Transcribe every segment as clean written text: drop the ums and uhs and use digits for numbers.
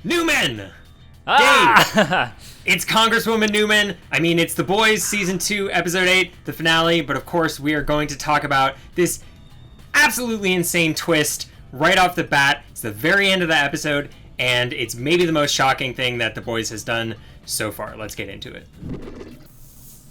Neuman! Ah! Dave! It's Congresswoman Neuman. I mean, it's The Boys, Season 2, Episode 8, the finale, but of course we are going to talk about this absolutely insane twist right off the bat. It's the very end of the episode, and it's maybe the most shocking thing that The Boys has done so far. Let's get into it.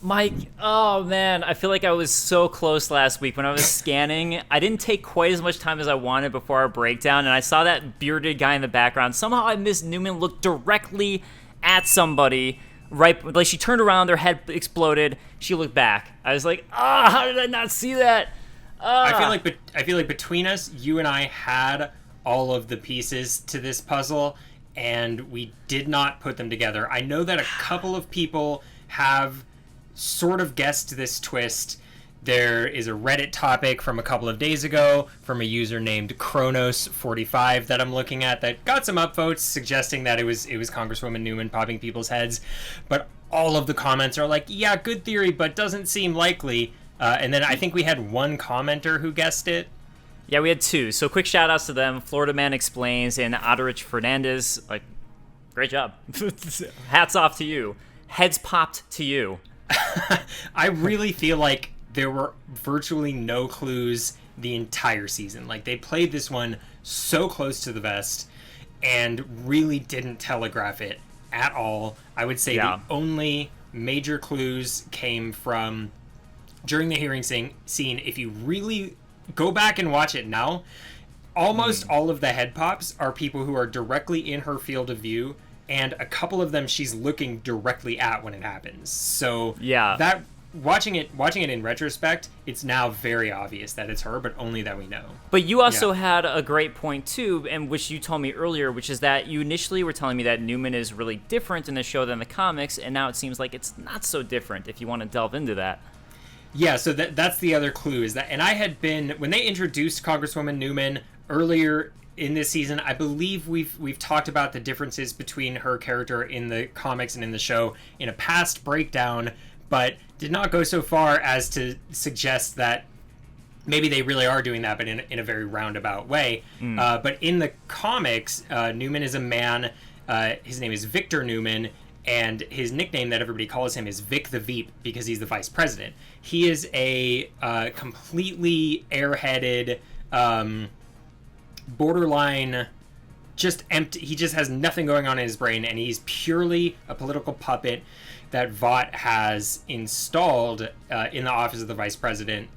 Mike, oh man, I feel like I was so close last week when I was scanning. I didn't take quite as much time as I wanted before our breakdown, and I saw that bearded guy in the background. Somehow I missed Neuman look directly at somebody, right? Like she turned around, their head exploded, she looked back. I was like, how did I not see that? I feel like between us, you and I had all of the pieces to this puzzle, and we did not put them together. I know that a couple of people have sort of guessed this twist. There is a Reddit topic from a couple of days ago from a user named Kronos45 that I'm looking at that got some upvotes suggesting that it was Congresswoman Neuman popping people's heads, but all of the comments are like, yeah, good theory, but doesn't seem likely. And then I think we had one commenter who guessed it. Yeah, we had two. So quick shout outs to them. Florida Man Explains and Otterich Fernandez. Like, great job. Hats off to you. Heads popped to you. I really feel like there were virtually no clues the entire season. Like, they played this one so close to the vest and really didn't telegraph it at all. I would say the only major clues came from during the hearing scene. If you really go back and watch it now, almost all of the head pops are people who are directly in her field of view, and a couple of them she's looking directly at when it happens. So that watching it in retrospect, it's now very obvious that it's her, but only that we know. But you also had a great point too, and which you told me earlier, which is that you initially were telling me that Neuman is really different in the show than the comics, and now it seems like it's not so different if you want to delve into that. Yeah, so that's the other clue is that, and I had been, when they introduced Congresswoman Neuman earlier in this season, I believe we've talked about the differences between her character in the comics and in the show in a past breakdown, but did not go so far as to suggest that maybe they really are doing that, but in a very roundabout way. But in the comics, Neuman is a man. His name is Victor Neuman, and his nickname that everybody calls him is Vic the Veep because he's the vice president. He is a completely airheaded, borderline, just empty. He just has nothing going on in his brain, and he's purely a political puppet that Vought has installed in the office of the vice president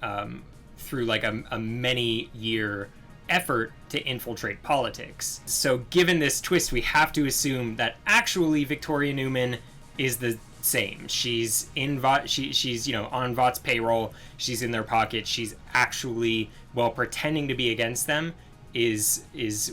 through like a many-year effort to infiltrate politics. So given this twist, we have to assume that actually Victoria Neuman is the same. She's in Vought, she's on Vought's payroll, she's in their pocket, she's actually, while pretending to be against them, is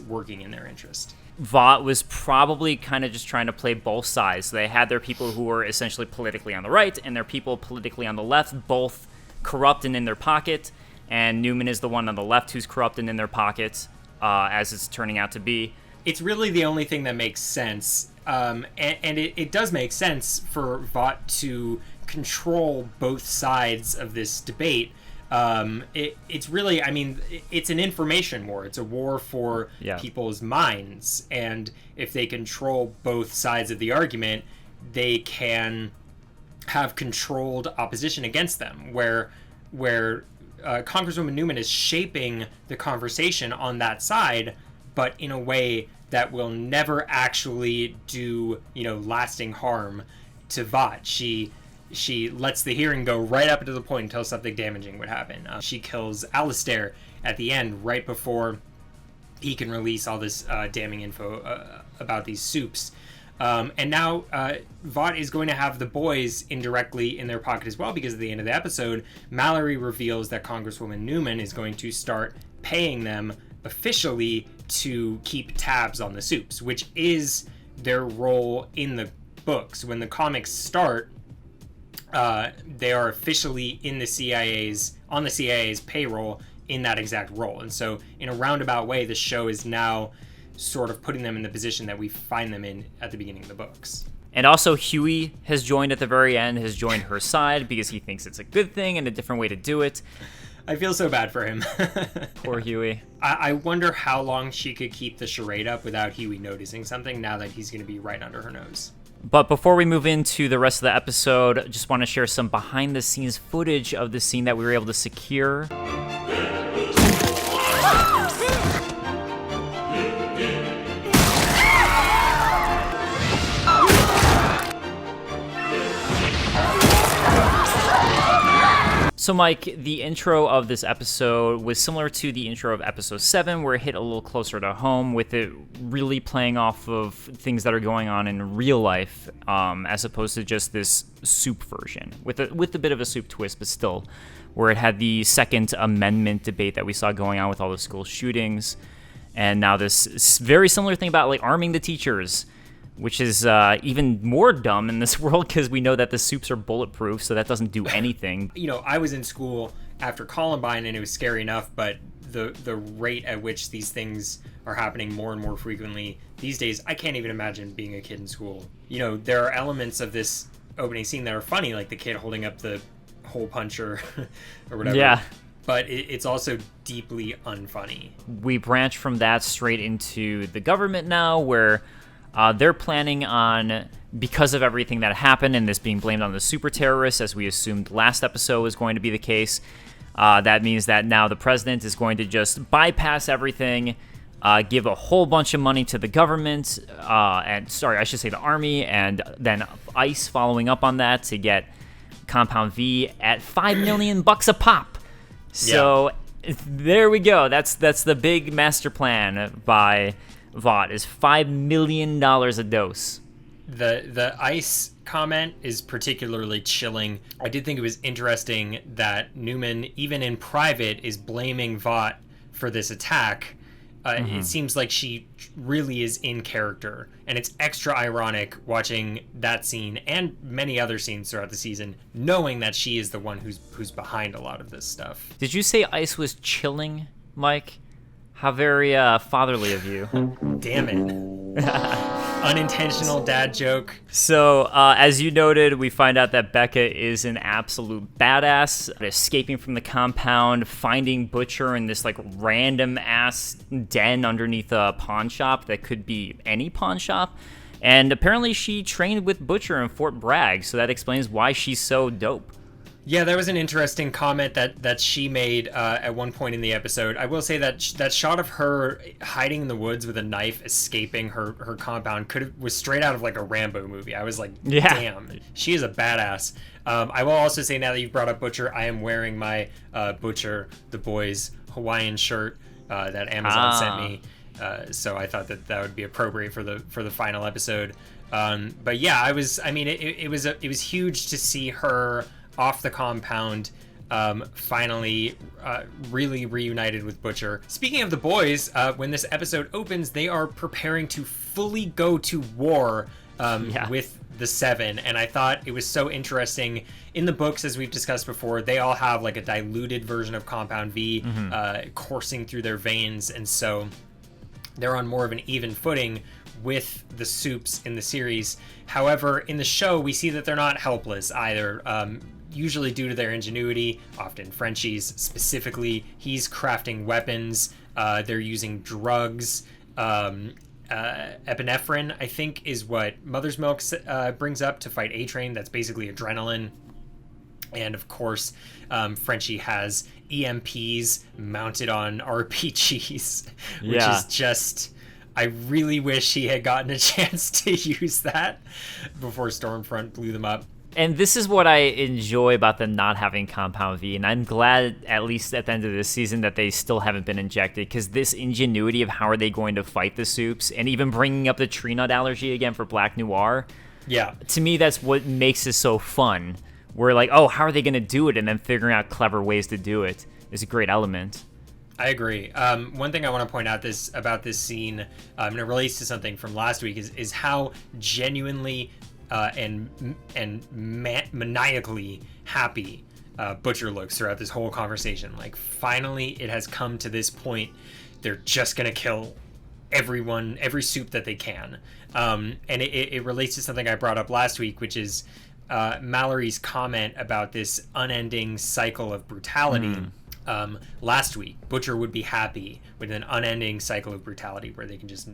working in their interest. Vought was probably kind of just trying to play both sides. So they had their people who were essentially politically on the right and their people politically on the left, both corrupt and in their pocket. And Neuman is the one on the left who's corrupt and in their pocket, as it's turning out to be. It's really the only thing that makes sense. And it does make sense for Vought to control both sides of this debate. It's really, I mean, it's an information war. It's a war for people's minds. And if they control both sides of the argument, they can have controlled opposition against them, where Congresswoman Neuman is shaping the conversation on that side, but in a way that will never actually do, lasting harm to Vought. She lets the hearing go right up to the point until something damaging would happen. She kills Alistair at the end, right before he can release all this damning info about these soups. And now Vought is going to have the boys indirectly in their pocket as well, because at the end of the episode, Mallory reveals that Congresswoman Neuman is going to start paying them officially to keep tabs on the soups, which is their role in the books. When the comics start, they are officially in the on the CIA's payroll in that exact role. And so in a roundabout way, the show is now sort of putting them in the position that we find them in at the beginning of the books. And also Hughie has joined at the very end, has joined her side because he thinks it's a good thing and a different way to do it. I feel so bad for him. Poor Hughie. I wonder how long she could keep the charade up without Hughie noticing something now that he's going to be right under her nose. But before we move into the rest of the episode, just want to share some behind-the-scenes footage of the scene that we were able to secure. So, Mike, the intro of this episode was similar to the intro of episode 7, where it hit a little closer to home, with it really playing off of things that are going on in real life, as opposed to just this soup version, with a bit of a soup twist, but still, where it had the Second Amendment debate that we saw going on with all the school shootings, and now this very similar thing about like arming the teachers, which is even more dumb in this world because we know that the soups are bulletproof, so that doesn't do anything. You know, I was in school after Columbine, and it was scary enough, but the rate at which these things are happening more and more frequently these days, I can't even imagine being a kid in school. You know, there are elements of this opening scene that are funny, like the kid holding up the hole puncher or whatever. Yeah. But it's also deeply unfunny. We branch from that straight into the government now, where they're planning on, because of everything that happened and this being blamed on the super terrorists, as we assumed last episode was going to be the case, that means that now the president is going to just bypass everything, give a whole bunch of money to the government, the army, and then ICE following up on that to get Compound V at $5 million a pop. So there we go. That's the big master plan by Vought, is $5 million a dose. The ICE comment is particularly chilling. I did think it was interesting that Neuman, even in private, is blaming Vought for this attack. It seems like she really is in character, and it's extra ironic watching that scene and many other scenes throughout the season, knowing that she is the one who's behind a lot of this stuff. Did you say ICE was chilling, Mike? How very fatherly of you. Damn it. Unintentional dad joke. So, as you noted, we find out that Becca is an absolute badass, escaping from the compound, finding Butcher in this like random ass den underneath a pawn shop that could be any pawn shop. And apparently she trained with Butcher in Fort Bragg, so that explains why she's so dope. Yeah, that was an interesting comment that she made at one point in the episode. I will say that that shot of her hiding in the woods with a knife, escaping her compound, was straight out of like a Rambo movie. I was like, damn, she is a badass. I will also say, now that you've brought up Butcher, I am wearing my Butcher the Boys Hawaiian shirt that Amazon sent me. So I thought that would be appropriate for the final episode. But yeah, it was huge to see her off the compound, finally really reunited with Butcher. Speaking of the boys, when this episode opens, they are preparing to fully go to war with the Seven, and I thought it was so interesting. In the books, as we've discussed before, they all have like a diluted version of Compound V coursing through their veins, and so they're on more of an even footing with the Soups in the series. However, in the show, we see that they're not helpless either. Usually due to their ingenuity, often Frenchie's specifically. He's crafting weapons. They're using drugs. Epinephrine, I think, is what Mother's Milk brings up to fight A-Train. That's basically adrenaline. And of course, Frenchie has EMPs mounted on RPGs, which is just... I really wish he had gotten a chance to use that before Stormfront blew them up. And this is what I enjoy about them not having Compound V, and I'm glad, at least at the end of this season, that they still haven't been injected, because this ingenuity of how are they going to fight the Soups, and even bringing up the tree nut allergy again for Black Noir, to me that's what makes it so fun. We're like, oh, how are they going to do it, and then figuring out clever ways to do it is a great element. I agree. One thing I want to point out about this scene, and it relates to something from last week, is how genuinely and maniacally happy Butcher looks throughout this whole conversation. Like, finally, it has come to this point. They're just gonna kill everyone, every Soup that they can. And it relates to something I brought up last week, which is Mallory's comment about this unending cycle of brutality. last week, Butcher would be happy with an unending cycle of brutality where they can just,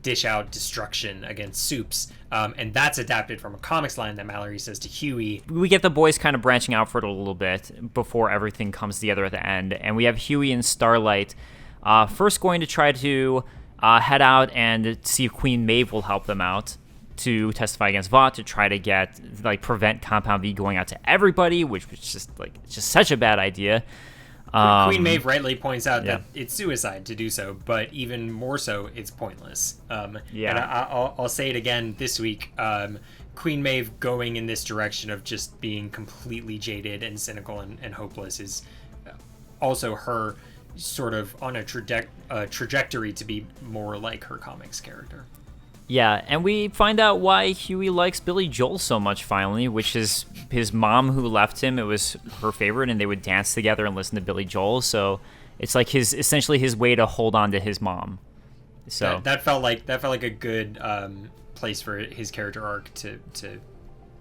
dish out destruction against Soups. And that's adapted from a comics line that Mallory says to Hughie. We get the boys kind of branching out for it a little bit before everything comes together at the end. And we have Hughie and Starlight first going to try to head out and see if Queen Maeve will help them out to testify against Vought to try to prevent Compound V going out to everybody, which was just such a bad idea. Queen Maeve rightly points out that it's suicide to do so, but even more so, it's pointless. And I'll say it again this week. Queen Maeve going in this direction of just being completely jaded and cynical and hopeless is also her sort of on a trajectory to be more like her comics character. Yeah, and we find out why Hughie likes Billy Joel so much finally, which is his mom who left him. It was her favorite, and they would dance together and listen to Billy Joel. So it's like essentially his way to hold on to his mom. So that felt like a good place for his character arc to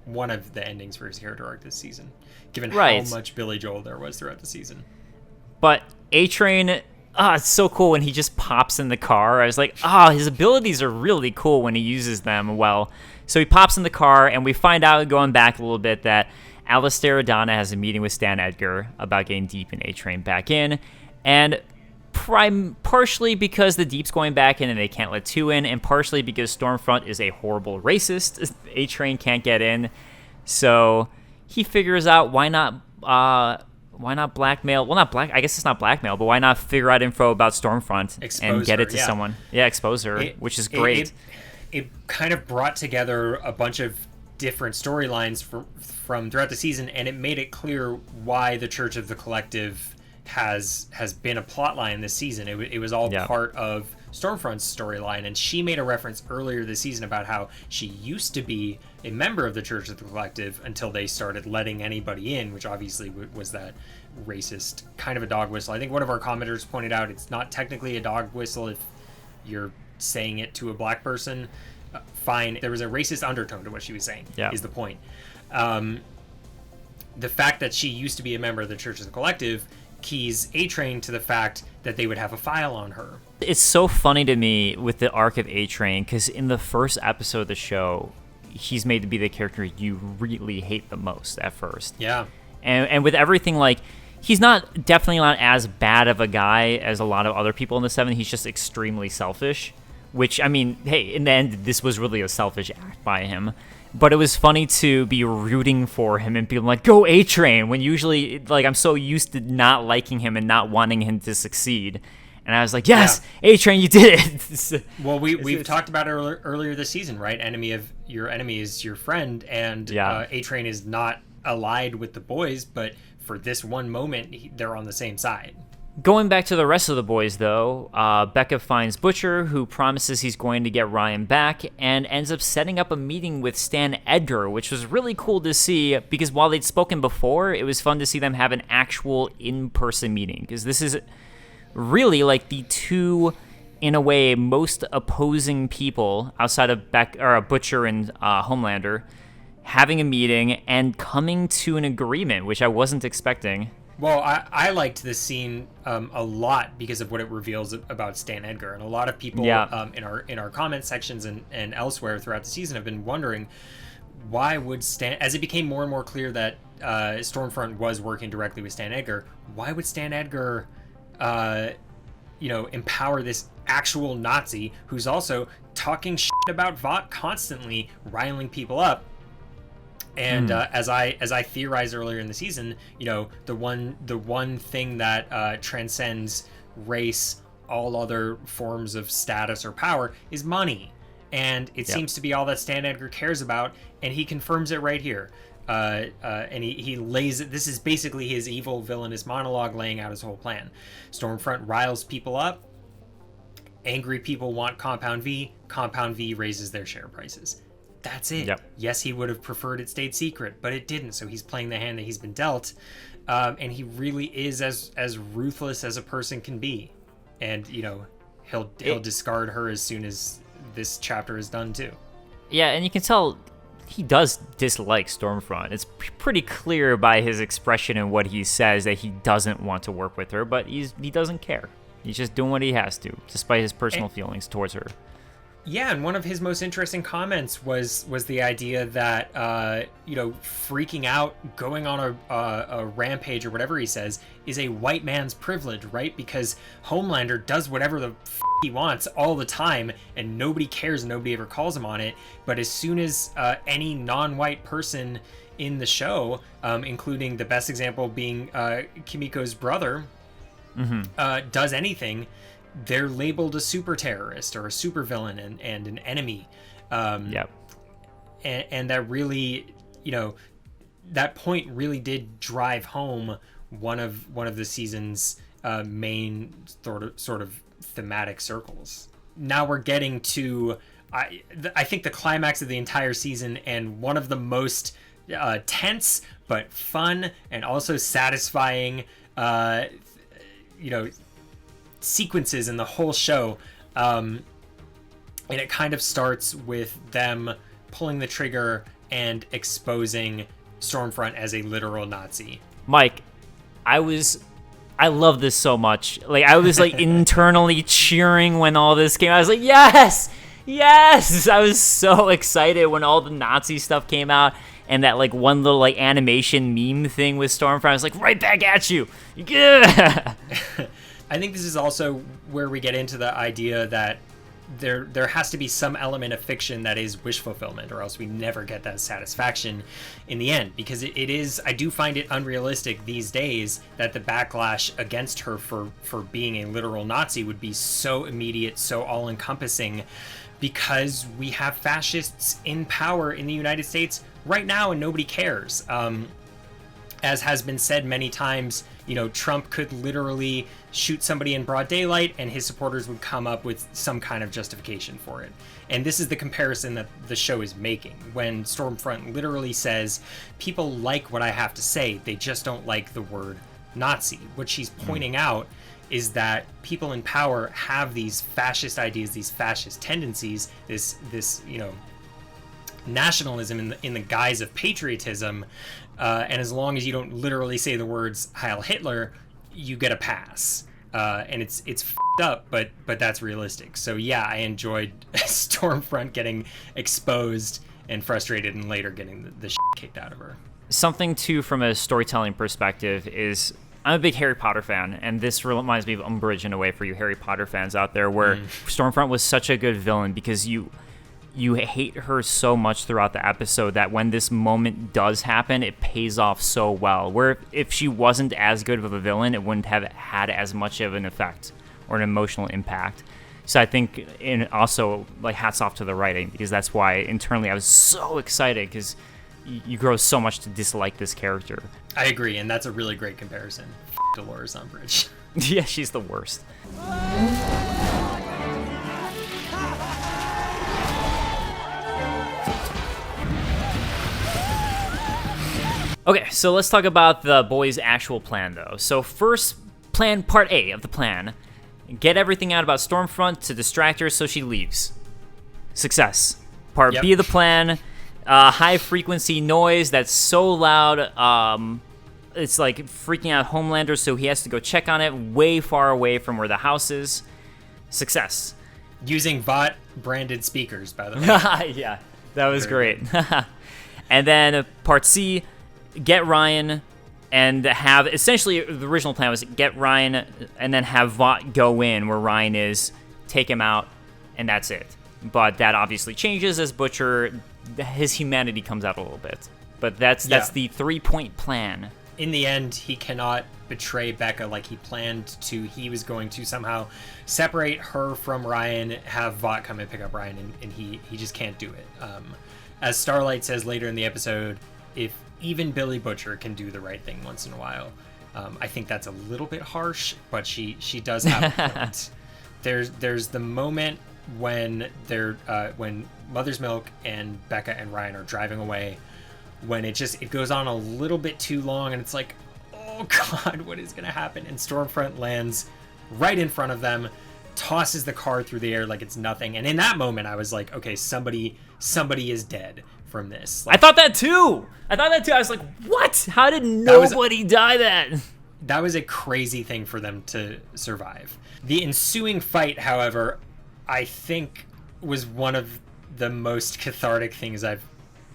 one of the endings for his character arc this season, given how much Billy Joel there was throughout the season. But A-Train, it's so cool when he just pops in the car. I was like, his abilities are really cool when he uses them well. So he pops in the car, and we find out, going back a little bit, that Alistair Adana has a meeting with Stan Edgar about getting Deep and A-Train back in. And partially because the Deep's going back in and they can't let 2 in, and partially because Stormfront is a horrible racist. A-Train can't get in. So he figures out why not blackmail? Well, I guess it's not blackmail, but why not figure out info about Stormfront and get it to someone? Yeah, expose her, which is great. It kind of brought together a bunch of different storylines from throughout the season, and it made it clear why the Church of the Collective has been a plot line this season. It was all part of Stormfront's storyline, and she made a reference earlier this season about how she used to be a member of the Church of the Collective until they started letting anybody in, which obviously was that racist kind of a dog whistle. I think one of our commenters pointed out it's not technically a dog whistle if you're saying it to a black person. Fine. There was a racist undertone to what she was saying, is the point. The fact that she used to be a member of the Church of the Collective keys A-Train to the fact that they would have a file on her. It's so funny to me with the arc of A-Train, because in the first episode of the show, he's made to be the character you really hate the most at first. Yeah. And with everything, he's definitely not as bad of a guy as a lot of other people in the 7. He's just extremely selfish, which, I mean, hey, in the end, this was really a selfish act by him. But it was funny to be rooting for him and being like, go A-Train, when usually, I'm so used to not liking him and not wanting him to succeed. And I was like, yes, A-Train, you did it. Well, we've talked about it earlier this season, right? Your enemy is your friend, and A-Train is not allied with the boys, but for this one moment, they're on the same side. Going back to the rest of the boys, though, Becca finds Butcher, who promises he's going to get Ryan back, and ends up setting up a meeting with Stan Edgar, which was really cool to see, because while they'd spoken before, it was fun to see them have an actual in-person meeting, because this is really the two, in a way, most opposing people outside of Butcher and Homelander having a meeting and coming to an agreement, which I wasn't expecting. Well, I liked this scene a lot because of what it reveals about Stan Edgar, and a lot of people in our comment sections and elsewhere throughout the season have been wondering why would Stan, as it became more and more clear that Stormfront was working directly with Stan Edgar, why would Stan Edgar empower this actual Nazi who's also talking shit about Vought constantly, riling people up? And as I theorized earlier in the season, the one thing that transcends race, all other forms of status or power, is money, and it seems to be all that Stan Edgar cares about, and he confirms it right here. And he lays it. This is basically his evil villainous monologue, laying out his whole plan. Stormfront riles people up. Angry people want Compound V. Compound V raises their share prices. That's it. Yep. Yes, he would have preferred it stayed secret, but it didn't. So he's playing the hand that he's been dealt, and he really is as ruthless as a person can be. And he'll discard her as soon as this chapter is done too. Yeah, and you can tell he does dislike Stormfront. It's pretty clear by his expression and what he says that he doesn't want to work with her, but he doesn't care. He's just doing what he has to, despite his personal feelings towards her. Yeah, and one of his most interesting comments was the idea that freaking out, going on a rampage or whatever he says is a white man's privilege, right? Because Homelander does whatever the he wants all the time, and nobody cares, and nobody ever calls him on it. But as soon as any non-white person in the show, including the best example being Kimiko's brother, does anything, they're labeled a super terrorist or a super villain and an enemy. And that really, that point really did drive home one of the season's main sort of thematic circles. Now we're getting to, I think, the climax of the entire season, and one of the most tense but fun and also satisfying sequences in the whole show, and it kind of starts with them pulling the trigger and exposing Stormfront as a literal Nazi. Mike, I love this so much. Like, I was like internally cheering when all this came out. I was like, yes, I was so excited when all the Nazi stuff came out. And that like one little like animation meme thing with Stormfront, I was like, right back at you. Yeah. I think this is also where we get into the idea that there has to be some element of fiction that is wish fulfillment, or else we never get that satisfaction in the end. Because it is, I do find it unrealistic these days that the backlash against her for being a literal Nazi would be so immediate, so all-encompassing, because we have fascists in power in the United States right now and nobody cares. As has been said many times, Trump could literally shoot somebody in broad daylight and his supporters would come up with some kind of justification for it. And this is the comparison that the show is making, when Stormfront literally says, people like what I have to say, they just don't like the word Nazi. What she's pointing out is that people in power have these fascist ideas, these fascist tendencies, this nationalism in the guise of patriotism, and as long as you don't literally say the words Heil Hitler, you get a pass. And it's f***ed up, but that's realistic. So yeah, I enjoyed Stormfront getting exposed and frustrated, and later getting the shit kicked out of her. Something too from a storytelling perspective is, I'm a big Harry Potter fan, and this reminds me of Umbridge in a way for you Harry Potter fans out there, where Stormfront was such a good villain because you hate her so much throughout the episode that when this moment does happen, it pays off so well. Where if she wasn't as good of a villain, it wouldn't have had as much of an effect or an emotional impact. So I think, and also, like, hats off to the writing, because that's why internally I was so excited, because you grow so much to dislike this character. I agree, and that's a really great comparison. Dolores Umbridge. Yeah, she's the worst. Okay, so let's talk about the boys' actual plan, though. So first plan, part A of the plan. Get everything out about Stormfront to distract her so she leaves. Success. Part B of the plan, high-frequency noise that's so loud, it's like freaking out Homelander, so he has to go check on it way far away from where the house is. Success. Using Vought branded speakers, by the way. Yeah, that was great. And then part C, get Ryan and have, essentially the original plan was get Ryan and then have Vought go in where Ryan is, take him out, and that's it. But that obviously changes as Butcher, his humanity comes out a little bit. But that's the 3-point plan. In the end, he cannot betray Becca like he planned to. He was going to somehow separate her from Ryan, have Vought come and pick up Ryan, and he just can't do it. As Starlight says later in the episode, if even Billy Butcher can do the right thing once in a while. I think that's a little bit harsh, but she does have a point. There's the moment when when Mother's Milk and Becca and Ryan are driving away, when it goes on a little bit too long, and it's like, oh god, what is gonna happen? And Stormfront lands right in front of them, tosses the car through the air like it's nothing. And in that moment, I was like, okay, somebody is dead from this. Like, I thought that too. I was like, what? How did nobody die then? That was a crazy thing for them to survive. The ensuing fight, however, I think was one of the most cathartic things I've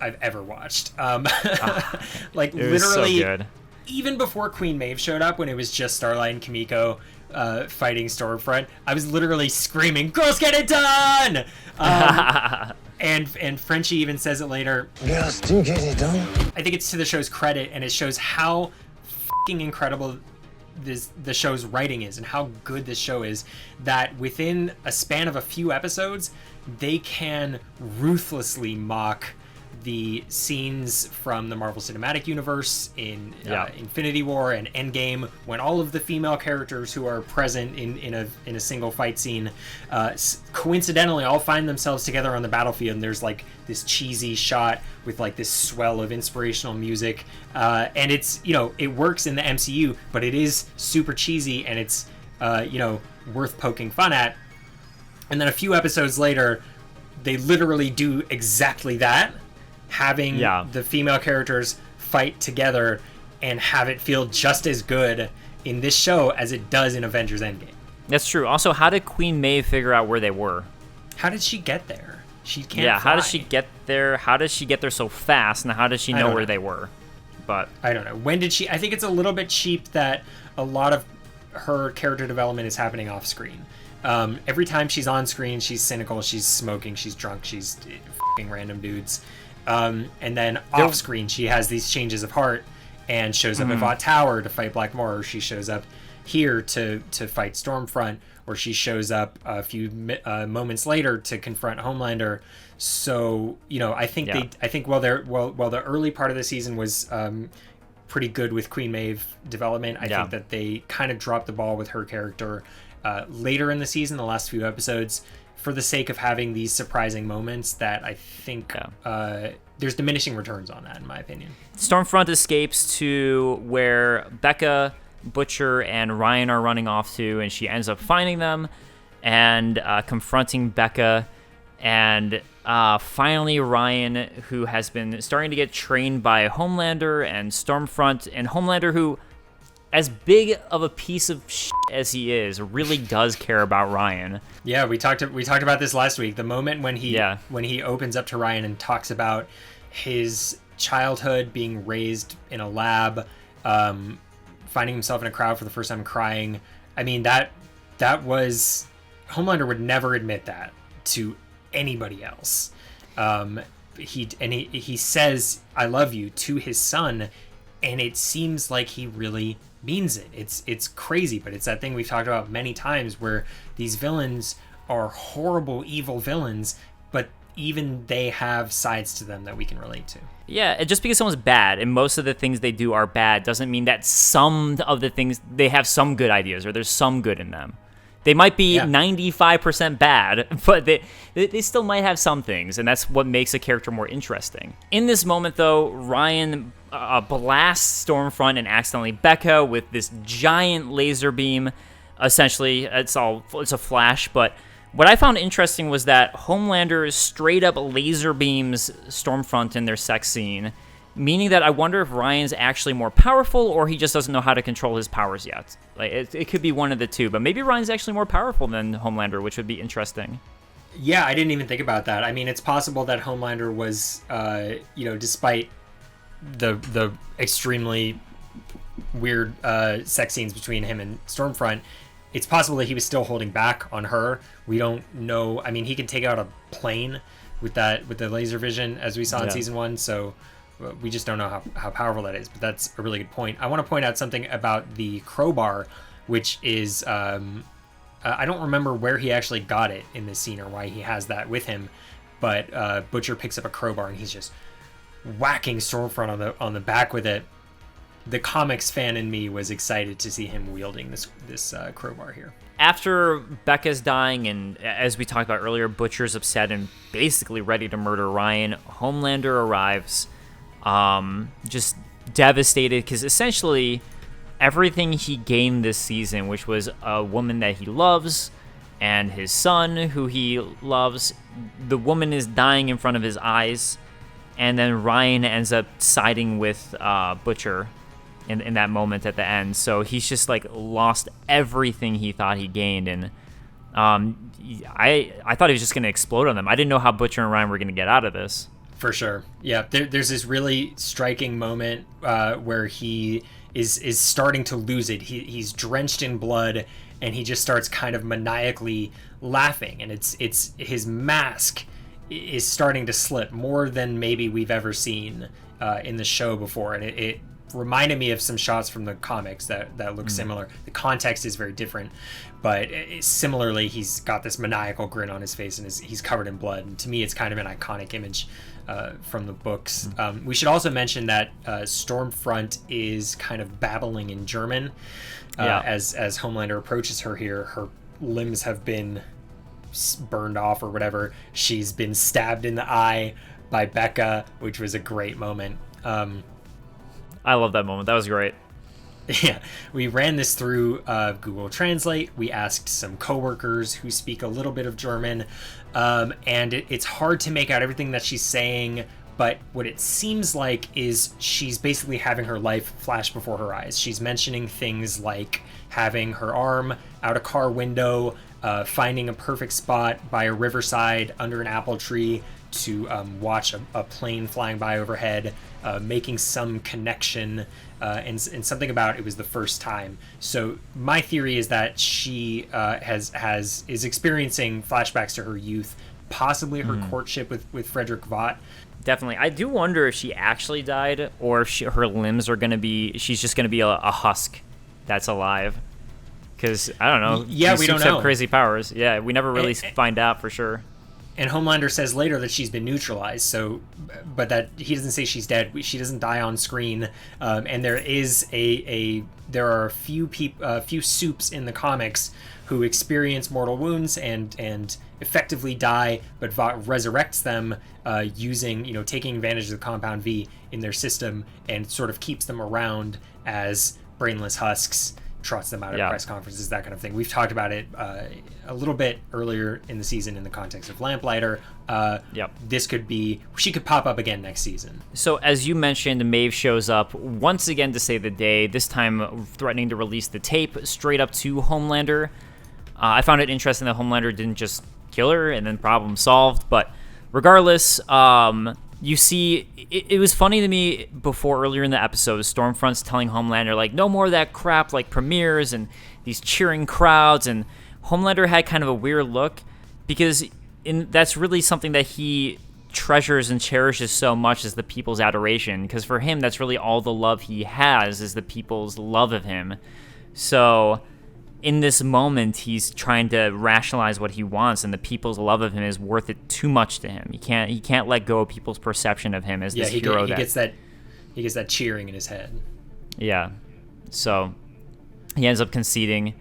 ever watched. Like, it was literally, so good. Even before Queen Maeve showed up, when it was just Starlight and Kimiko fighting Stormfront, I was literally screaming, "Girls, get it done!" And Frenchie even says it later. Girls, do get it done. I think it's to the show's credit, and it shows how fucking incredible the show's writing is and how good this show is, that within a span of a few episodes, they can ruthlessly mock the scenes from the Marvel Cinematic Universe in Infinity War and Endgame, when all of the female characters who are present in a single fight scene coincidentally all find themselves together on the battlefield, and there's like this cheesy shot with like this swell of inspirational music, and it's, you know, it works in the MCU, but it is super cheesy, and it's you know, worth poking fun at. And then a few episodes later, they literally do exactly that, having the female characters fight together and have it feel just as good in this show as it does in Avengers Endgame. That's true. Also, how did Queen Maeve figure out where they were? How did she get there? She can't fly. How does she get there? How does she get there so fast? And how does she know where they were? But I don't know. When did she... I think it's a little bit cheap that a lot of her character development is happening off screen. Every time she's on screen, she's cynical, she's smoking, she's drunk, she's f***ing random dudes. And then off screen, she has these changes of heart and shows up at Vought Tower to fight Blackmore, or she shows up here to fight Stormfront, or she shows up a few moments later to confront Homelander. So, you know, I think while the early part of the season was pretty good with Queen Maeve development, I think that they kind of dropped the ball with her character later in the season, the last few episodes, for the sake of having these surprising moments that I think there's diminishing returns on that, in my opinion. Stormfront escapes to where Becca, Butcher, and Ryan are running off to, and she ends up finding them and confronting Becca. And finally, Ryan, who has been starting to get trained by Homelander and Stormfront, and Homelander, who, as big of a piece of shit as he is, really does care about Ryan. Yeah, we talked about this last week. The moment when he opens up to Ryan and talks about his childhood, being raised in a lab, finding himself in a crowd for the first time, crying. I mean, that was... Homelander would never admit that to anybody else. He says "I love you" to his son, and it seems like he really means it. It's crazy, but it's that thing we've talked about many times, where these villains are horrible, evil villains, but even they have sides to them that we can relate to. Yeah, just because someone's bad and most of the things they do are bad doesn't mean that some of the things, they have some good ideas or there's some good in them. They might be 95% bad, but they still might have some things, and that's what makes a character more interesting. In this moment, though, Ryan blasts Stormfront and accidentally Becca with this giant laser beam. Essentially, it's a flash, but what I found interesting was that Homelander straight up laser beams Stormfront in their sex scene, meaning that I wonder if Ryan's actually more powerful or he just doesn't know how to control his powers yet. Like it could be one of the two, but maybe Ryan's actually more powerful than Homelander, which would be interesting. Yeah, I didn't even think about that. I mean, it's possible that Homelander was, despite the extremely weird sex scenes between him and Stormfront, it's possible that he was still holding back on her. We don't know. I mean, he can take out a plane with the laser vision, as we saw in season 1, so we just don't know how powerful that is. But that's a really good point. I want to point out something about the crowbar, which is I don't remember where he actually got it in this scene or why he has that with him, but Butcher picks up a crowbar and he's just whacking Stormfront on the back with it. The comics fan in me was excited to see him wielding this crowbar here. After Becca's dying, and as we talked about earlier, Butcher's upset and basically ready to murder Ryan, Homelander arrives, just devastated, because essentially everything he gained this season, which was a woman that he loves, and his son, who he loves. The woman is dying in front of his eyes, and then Ryan ends up siding with Butcher in that moment at the end. So he's just like lost everything he thought he gained, and I thought he was just going to explode on them. I didn't know how Butcher and Ryan were going to get out of this. For sure. Yeah, there's this really striking moment where he is starting to lose it. He's drenched in blood, and he just starts kind of maniacally laughing, and it's his mask is starting to slip more than maybe we've ever seen in the show before, and it reminded me of some shots from the comics that look similar. The context is very different, but similarly, he's got this maniacal grin on his face, and he's covered in blood. And to me, it's kind of an iconic image from the books. We should also mention that Stormfront is kind of babbling in German as Homelander approaches her here. Her limbs have been burned off or whatever. She's been stabbed in the eye by Becca, which was a great moment. I love that moment. That was great. Yeah, we ran this through Google Translate. We asked some coworkers who speak a little bit of German, and it's hard to make out everything that she's saying, but what it seems like is she's basically having her life flash before her eyes. She's mentioning things like having her arm out a car window, finding a perfect spot by a riverside under an apple tree to watch a plane flying by overhead, making some connection, and something about it was the first time. So my theory is that she is experiencing flashbacks to her youth, possibly her courtship with Frederick Vought. Definitely. I do wonder if she actually died, or if her limbs are going to be, she's just going to be a husk that's alive. Because, I don't know. Yeah, we don't know. Have crazy powers. Yeah, we never really find out for sure. And Homelander says later that she's been neutralized, so, but that he doesn't say she's dead. She doesn't die on screen. And there is there are a few soups in the comics who experience mortal wounds and effectively die, but Vought resurrects them using, taking advantage of the Compound V in their system, and sort of keeps them around as brainless husks, trots them out at press conferences, that kind of thing. We've talked about it a little bit earlier in the season in the context of Lamplighter. This could be, she could pop up again next season. So as you mentioned, Maeve shows up once again to save the day, this time threatening to release the tape straight up to Homelander. I found it interesting that Homelander didn't just kill her and then problem solved, but regardless, you see, it was funny to me before, earlier in the episode, Stormfront's telling Homelander, like, no more of that crap, like, premieres and these cheering crowds, and Homelander had kind of a weird look, because that's really something that he treasures and cherishes so much, is the people's adoration, because for him, that's really all the love he has, is the people's love of him. So in this moment, he's trying to rationalize what he wants, and the people's love of him is worth it too much to him. He can't let go of people's perception of him as this hero. He gets that cheering in his head. Yeah, so he ends up conceding,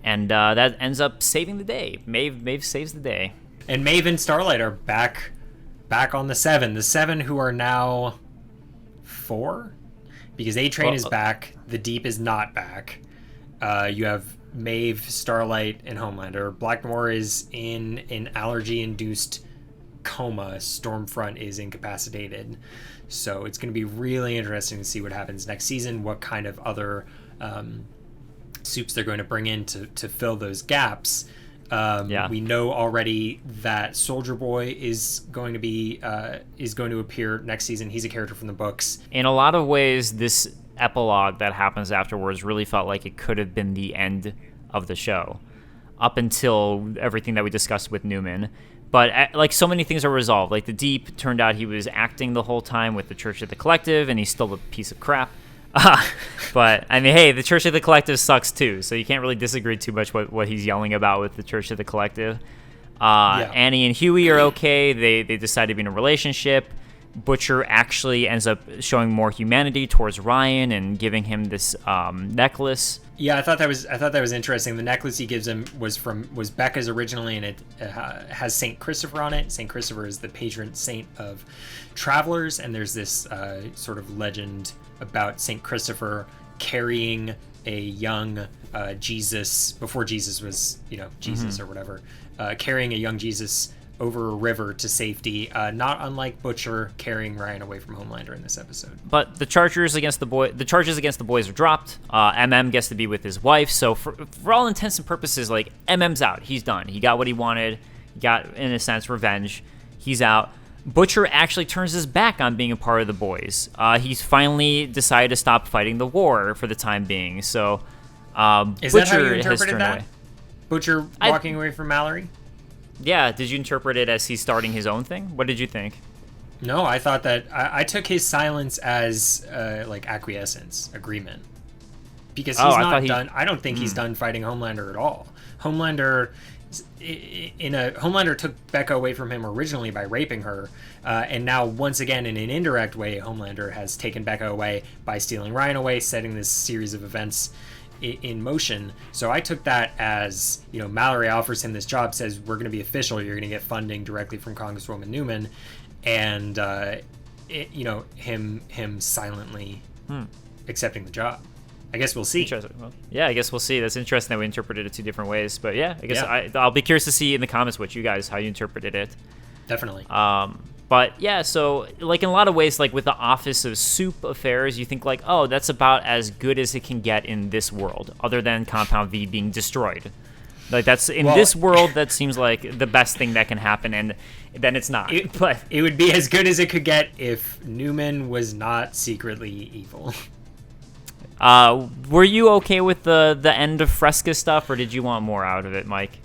and that ends up saving the day. Maeve saves the day, and Maeve and Starlight are back on the Seven who are now 4, because A-Train is back. The Deep is not back. You have Maeve, Starlight, and Homelander. Black Noir is in an allergy-induced coma. Stormfront is incapacitated. So it's going to be really interesting to see what happens next season, what kind of other soups they're going to bring in to fill those gaps. We know already that Soldier Boy is going to appear next season. He's a character from the books. In a lot of ways, this epilogue that happens afterwards really felt like it could have been the end of the show, up until everything that we discussed with Neuman. But like, so many things are resolved. Like, the Deep, turned out he was acting the whole time with the Church of the Collective, and he's still a piece of crap. But I mean, hey, the Church of the Collective sucks too, so you can't really disagree too much what he's yelling about with the Church of the Collective. Annie and Hughie are okay. They decide to be in a relationship. Butcher actually ends up showing more humanity towards Ryan and giving him this necklace. Yeah, I thought that was interesting. The necklace he gives him was Becca's originally, and it has Saint Christopher on it. Saint Christopher is the patron saint of travelers, and there's this sort of legend about Saint Christopher carrying a young Jesus, before Jesus was, Jesus or whatever, carrying a young Jesus over a river to safety, not unlike Butcher carrying Ryan away from Homelander in this episode. But the charges against the boys are dropped. Gets to be with his wife. So for all intents and purposes, like, MM's out. He's done. He got what he wanted. He got, in a sense, revenge. He's out. Butcher actually turns his back on being a part of the boys. He's finally decided to stop fighting the war for the time being. So Is Butcher that how you has interpreted turned that? away. Butcher walking away from Mallory? Yeah, did you interpret it as he's starting his own thing? What did you think? No, I thought that I took his silence as like acquiescence, agreement, because he's not done. I don't think he's done fighting Homelander at all. Homelander took Becca away from him originally by raping her, and now once again in an indirect way, Homelander has taken Becca away by stealing Ryan away, setting this series of events in motion. So I took that as, Mallory offers him this job, says we're going to be official, you're going to get funding directly from Congresswoman Neuman, and him silently accepting the job. I guess we'll see. Well, yeah, I guess we'll see. That's interesting that we interpreted it two different ways, but yeah, I guess I'll be curious to see in the comments how you interpreted it. Definitely. But yeah, so like in a lot of ways, like with the Office of Soup affairs, you think like, oh, that's about as good as it can get in this world, other than Compound V being destroyed. Like that's this world, that seems like the best thing that can happen, and then it's not. But it would be as good as it could get if Neuman was not secretly evil. Were you okay with the end of Fresca stuff, or did you want more out of it, Mike?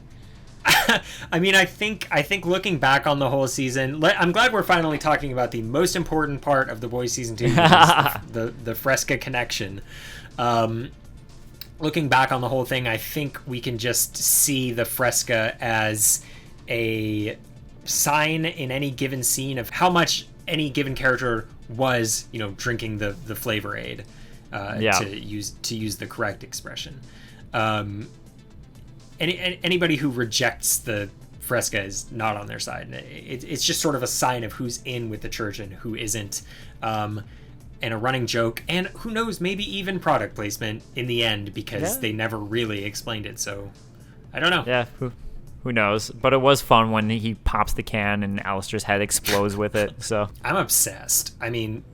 I mean, I think looking back on the whole season, I'm glad we're finally talking about the most important part of The Boys Season 2, the Fresca connection. Looking back on the whole thing, I think we can just see the Fresca as a sign in any given scene of how much any given character was, drinking the flavor aid, to use the correct expression. Anybody who rejects the Fresca is not on their side. It's just sort of a sign of who's in with the church and who isn't, and a running joke, and who knows, maybe even product placement in the end, because they never really explained it. So I don't know. Yeah, who knows? But it was fun when he pops the can and Alistair's head explodes with it. So I'm obsessed. I mean,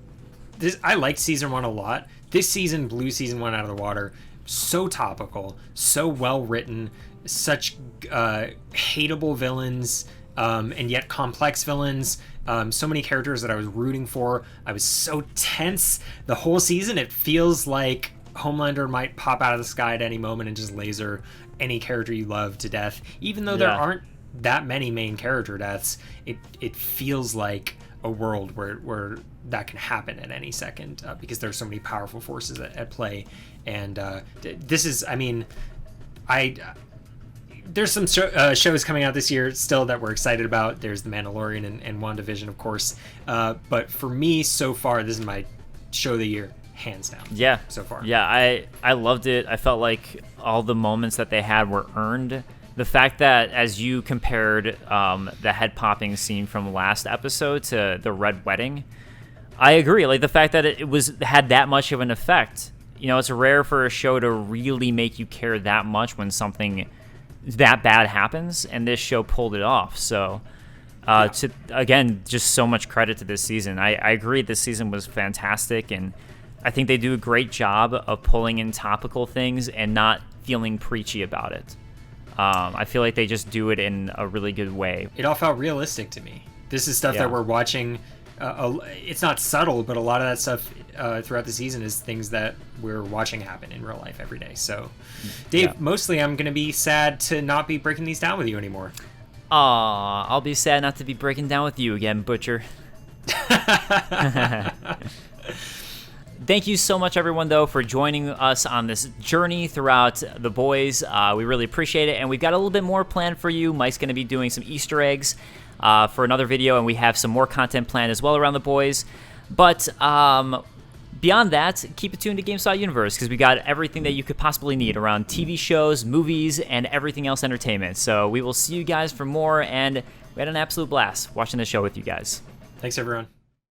I liked season 1 a lot. This season blew season 1 out of the water. So topical, so well written, such hateable villains, and yet complex villains. So many characters that I was rooting for. I was so tense the whole season. It feels like Homelander might pop out of the sky at any moment and just laser any character you love to death. Even though there aren't that many main character deaths, it feels like a world where that can happen at any second, because there's so many powerful forces at play. And this is, I mean, there's some shows coming out this year still that we're excited about. There's The Mandalorian and WandaVision, of course. But for me, so far, this is my show of the year, hands down. Yeah. So far. Yeah, I loved it. I felt like all the moments that they had were earned. The fact that, as you compared the head-popping scene from last episode to the Red Wedding, I agree. Like, the fact that it had that much of an effect. It's rare for a show to really make you care that much when something that bad happens, and this show pulled it off. So, again, just so much credit to this season. I agree this season was fantastic, and I think they do a great job of pulling in topical things and not feeling preachy about it. I feel like they just do it in a really good way. It all felt realistic to me. This is stuff that we're watching. It's not subtle, but a lot of that stuff throughout the season is things that we're watching happen in real life every day. So, Dave, mostly I'm going to be sad to not be breaking these down with you anymore. Aw, I'll be sad not to be breaking down with you again, Butcher. Thank you so much, everyone, though, for joining us on this journey throughout The Boys. We really appreciate it, and we've got a little bit more planned for you. Mike's going to be doing some Easter eggs for another video, and we have some more content planned as well around The Boys. But beyond that, keep it tuned to GameStop Universe, because we got everything that you could possibly need around TV shows, movies, and everything else entertainment. So we will see you guys for more, and we had an absolute blast watching the show with you guys. Thanks, everyone.